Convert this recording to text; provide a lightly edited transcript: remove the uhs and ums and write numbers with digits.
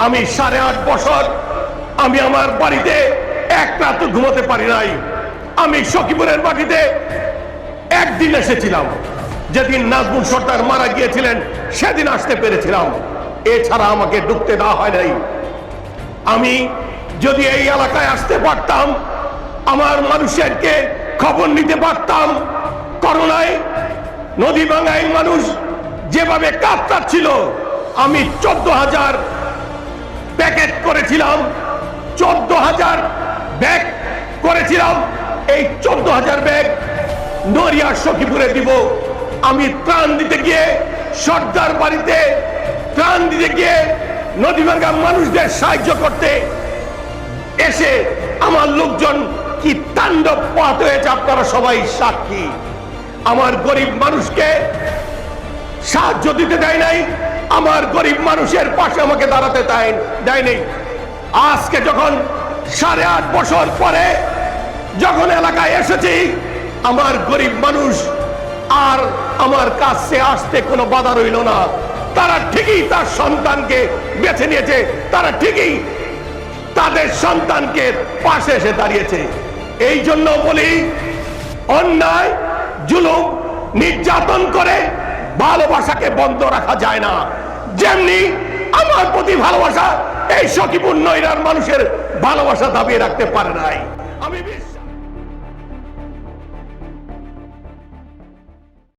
আমি 8.5 বছর আমি আমার বাড়িতে এক রাত ঘুমাতে পারি নাই। আমি সখীপুরের বাড়িতে একদিন এসেছিলাম, যেদিন নাজমুল সর্দার মারা গিয়েছিলেন সেদিন আসতে পেরেছিলাম, এছাড়া আমাকে ঢুকতে দেওয়া হয় নাই। আমি যদি এই এলাকায় আসতে পারতাম, আমার মানুষেরকে খবর নিতে পারতাম। করোনায় নদী ভাঙ্গায় মানুষ যেভাবে কাঁদছিল, আমি 14,000 প্যাকেট করেছিলাম, 14,000 ব্যাগ করেছিলাম। এই 14,000 ব্যাগ নড়িয়া সখীপুরে দিব। আমি ত্রাণ দিতে গিয়ে সর্দার বাড়িতে ত্রাণ দিতে গিয়ে নদীভাঙ্গা মানুষদের সাহায্য করতে এসে আমার লোকজন কি তাণ্ডব পোহাতে হয়েছে, আপনারা সবাই সাক্ষী। আমার গরিব মানুষকে সাহায্য দিতে দেয় নাই, আমার গরিব মানুষের পাশে আমাকে দাঁড়াতে দেয়নি। আজকে যখন 8.5 বছর পরে যখন এলাকায় এসেছি, আমার গরিব মানুষ আর আমার কাছে আসতে কোনো বাধা রইল না। তারা ঠিকই তার সন্তানকে বেছে নিয়েছে, তারা ঠিকই তাদের সন্তানকে পাশে এসে দাঁড়িয়েছে। এই জন্য বলি, অন্যায় জুলুম নির্যাতন করে ভালোবাসাকে বন্ধ রাখা যায় না। যেমনি আমার প্রতি ভালোবাসা এই সখীপুর নয়রার মানুষের ভালোবাসা দাবিয়ে রাখতে পারে নাই। আমি